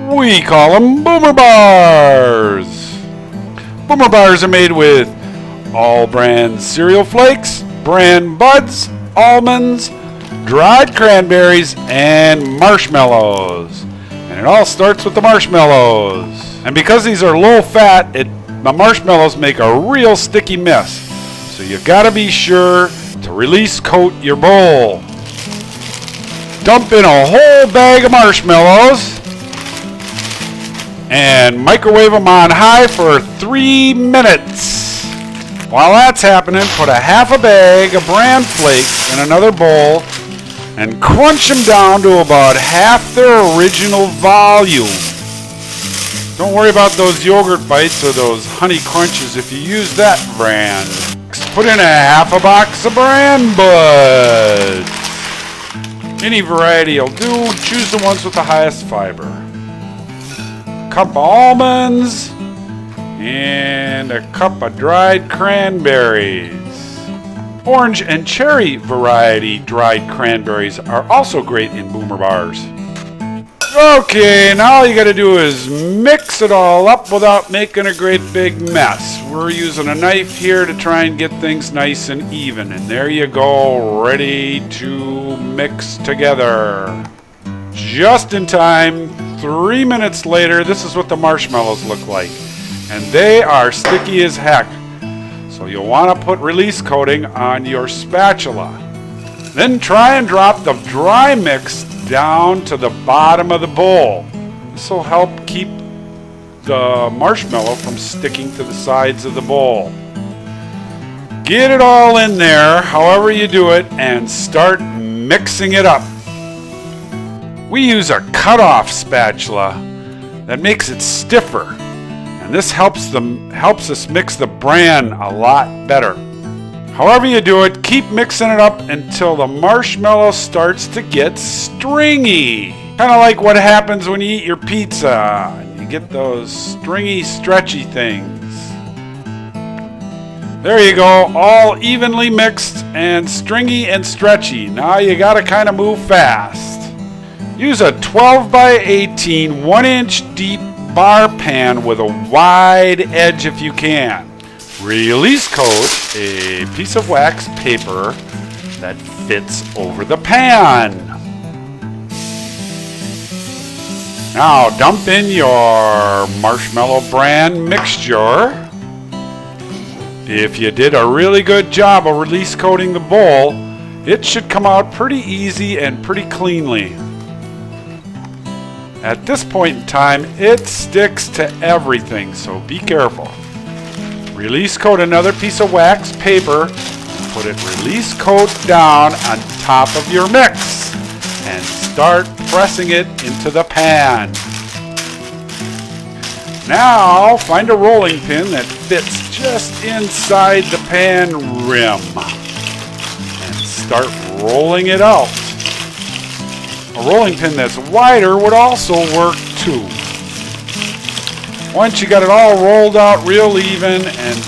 We call them Boomer Bars. Boomer Bars are made with all brand cereal flakes, bran buds, almonds, dried cranberries, and marshmallows. And it all starts with the marshmallows. And because these are low fat, the marshmallows make a real sticky mess. So you gotta be sure to release coat your bowl. Dump in a whole bag of marshmallows and microwave them on high for 3 minutes. While that's happening, put a half a bag of bran flakes in another bowl and crunch them down to about half their original volume. Don't worry about those yogurt bites or those honey crunches if you use that brand. Put in a half a box of bran buds. Any variety will do. Choose the ones with the highest fiber. Cup of almonds and a cup of dried cranberries. Orange and cherry variety dried cranberries are also great in Boomer Bars. Okay, now all you gotta do is mix it all up without making a great big mess. We're using a knife here to try and get things nice and even. And there you go, ready to mix together. Just in time, 3 minutes later, this is what the marshmallows look like. And they are sticky as heck. So you'll want to put release coating on your spatula. Then try and drop the dry mix down to the bottom of the bowl. This will help keep the marshmallow from sticking to the sides of the bowl. Get it all in there, however you do it, and start mixing it up. We use a cut-off spatula that makes it stiffer, and this helps us mix the bran a lot better. However you do it, keep mixing it up until the marshmallow starts to get stringy. Kind of like what happens when you eat your pizza. You get those stringy, stretchy things. There you go, all evenly mixed and stringy and stretchy. Now you gotta kind of move fast. Use a 12 by 18, 1-inch deep bar pan with a wide edge if you can. Release coat a piece of wax paper that fits over the pan. Now dump in your marshmallow bran mixture. If you did a really good job of release coating the bowl, it should come out pretty easy and pretty cleanly. At this point in time, it sticks to everything, so be careful. Release coat another piece of wax paper and put it release coat down on top of your mix and start pressing it into the pan. Now find a rolling pin that fits just inside the pan rim and start rolling it out. A rolling pin that's wider would also work too. Once you got it all rolled out real even and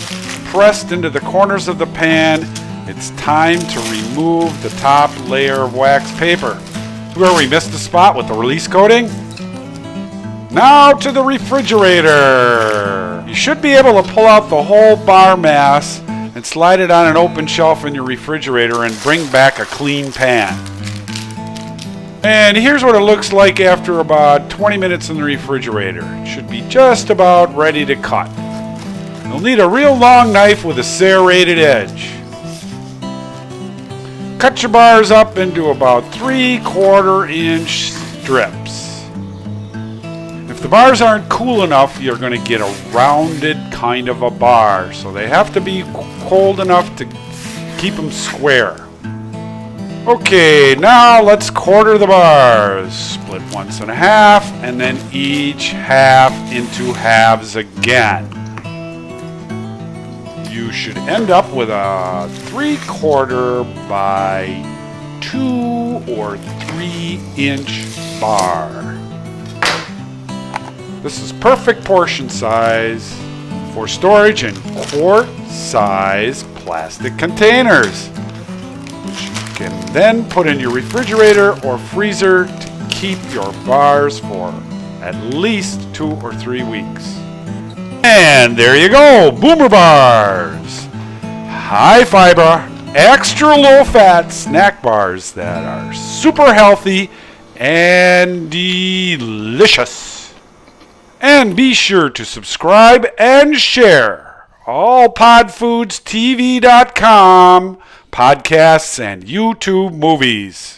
pressed into the corners of the pan, it's time to remove the top layer of wax paper. Where we missed the spot with the release coating? Now to the refrigerator. You should be able to pull out the whole bar mass and slide it on an open shelf in your refrigerator and bring back a clean pan. And here's what it looks like after about 20 minutes in the refrigerator. It should be just about ready to cut. You'll need a real long knife with a serrated edge. Cut your bars up into about 3/4 inch strips. If the bars aren't cool enough, you're going to get a rounded kind of a bar. So they have to be cold enough to keep them square. Okay, now let's quarter the bars. Split once in half, and then each half into halves again. You should end up with a 3/4 by 2 or 3 inch bar. This is perfect portion size for storage in quart-size plastic containers, which you can then put in your refrigerator or freezer to keep your bars for at least 2 or 3 weeks. And there you go, Boomer Bars. High fiber, extra low fat snack bars that are super healthy and delicious. And be sure to subscribe and share all podfoodstv.com podcasts and YouTube movies.